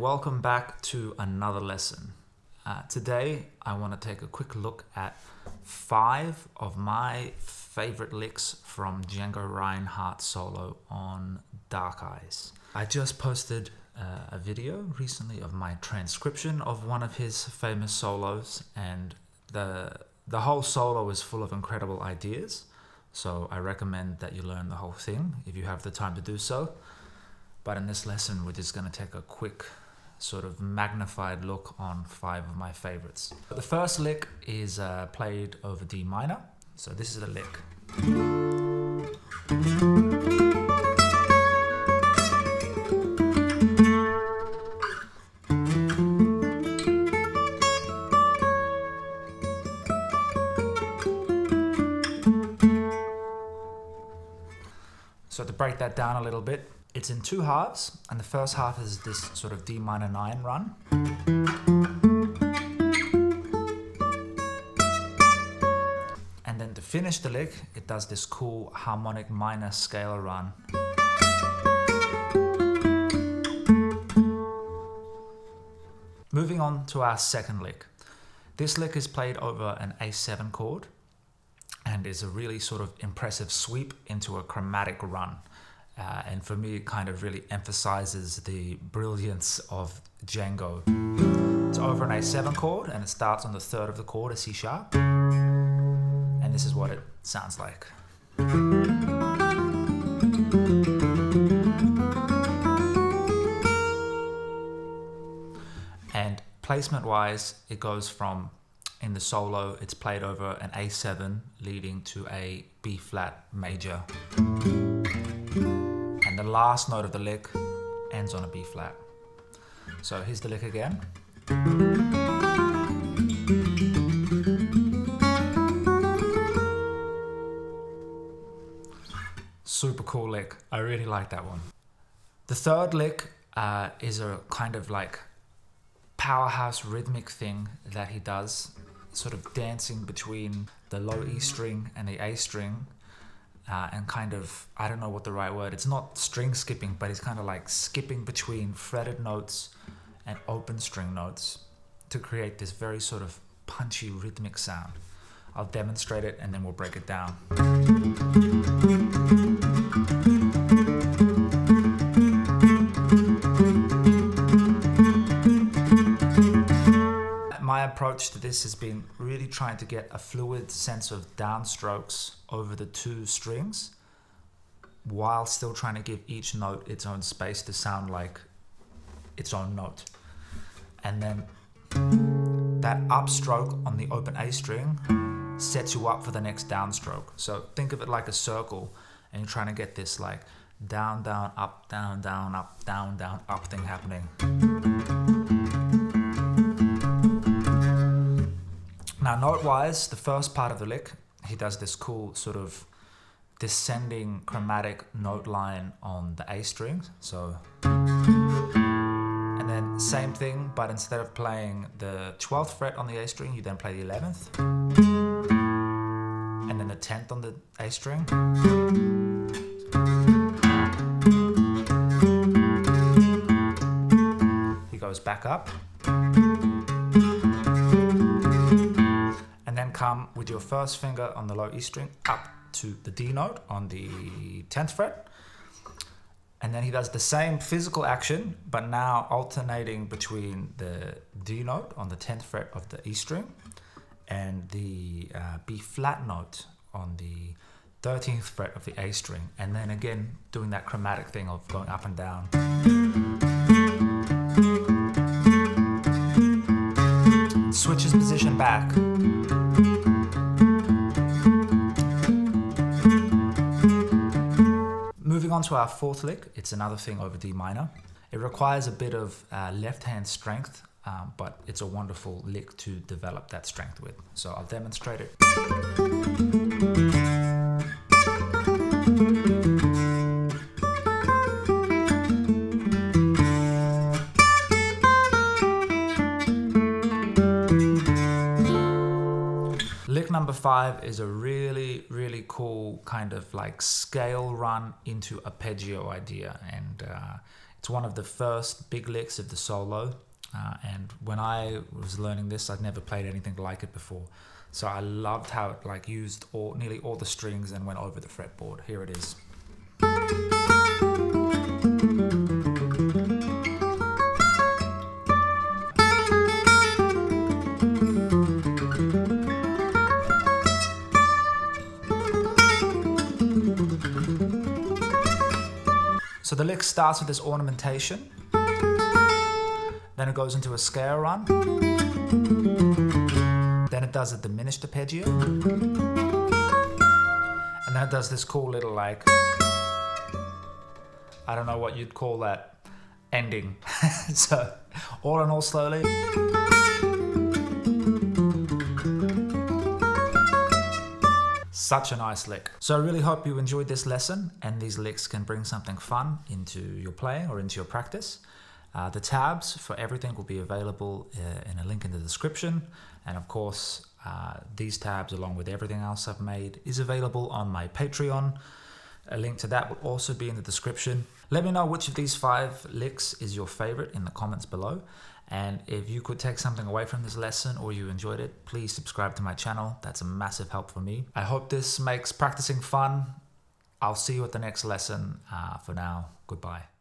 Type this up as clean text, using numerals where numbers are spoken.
welcome back to another lesson. Today I want to take a quick look at 5 of my favorite licks from Django Reinhardt solo on Dark Eyes. I just posted a video recently of my transcription of one of his famous solos, and the whole solo is full of incredible ideas, so I recommend that you learn the whole thing if you have the time to do so. But in this lesson, we're just going to take a quick sort of magnified look on 5 of my favorites. The first lick is played over D minor. So this is the lick. So to break that down a little bit, it's in 2 halves, and the first half is this sort of D minor 9 run. And then to finish the lick, it does this cool harmonic minor scale run. Moving on to our second lick. This lick is played over an A7 chord and is a really sort of impressive sweep into a chromatic run. And for me, it kind of really emphasizes the brilliance of Django. It's over an A7 chord, and it starts on the 3rd of the chord, a C sharp. And this is what it sounds like. And placement-wise, it goes from, in the solo, it's played over an A7 leading to a B flat major. And the last note of the lick ends on a B flat. So here's the lick again. Super cool lick. I really like that one. The third lick is a kind of like powerhouse rhythmic thing that he does, sort of dancing between the low E string and the A string. And kind of, I don't know what the right word, it's not string skipping, but it's kind of like skipping between fretted notes and open string notes to create this very sort of punchy rhythmic sound. I'll demonstrate it and then we'll break it down. My approach to this has been really trying to get a fluid sense of downstrokes over the 2 strings while still trying to give each note its own space to sound like its own note. And then that upstroke on the open A string sets you up for the next downstroke. So think of it like a circle, and you're trying to get this like down, down, up, down, down, up, down, down, up thing happening. Now note-wise, the first part of the lick, he does this cool sort of descending chromatic note line on the A string. So, and then same thing, but instead of playing the 12th fret on the A string, you then play the 11th. And then the 10th on the A string. He goes back up. And then come with your first finger on the low E string up to the D note on the 10th fret. And then he does the same physical action, but now alternating between the D note on the 10th fret of the E string and the B flat note on the 13th fret of the A string. And then again, doing that chromatic thing of going up and down. Switches position back. Moving on to our 4th lick, it's another thing over D minor. It requires a bit of left hand strength, but it's a wonderful lick to develop that strength with. So I'll demonstrate it. Lick number 5 is a really, really cool kind of like scale run into arpeggio idea, and It's one of the first big licks of the solo, and when I was learning this, I'd never played anything like it before. So I loved how it like used nearly all the strings and went over the fretboard. Here it is. So the lick starts with this ornamentation, then it goes into a scale run, then it does a diminished arpeggio, and then it does this cool little like, I don't know what you'd call that, ending. So all in all, slowly. Such a nice lick. So I really hope you enjoyed this lesson and these licks can bring something fun into your playing or into your practice. The tabs for everything will be available in a link in the description. And of course, these tabs along with everything else I've made is available on my Patreon. A link to that will also be in the description. Let me know which of these 5 licks is your favorite in the comments below. And if you could take something away from this lesson or you enjoyed it, please subscribe to my channel. That's a massive help for me. I hope this makes practicing fun. I'll see you at the next lesson. For now, goodbye.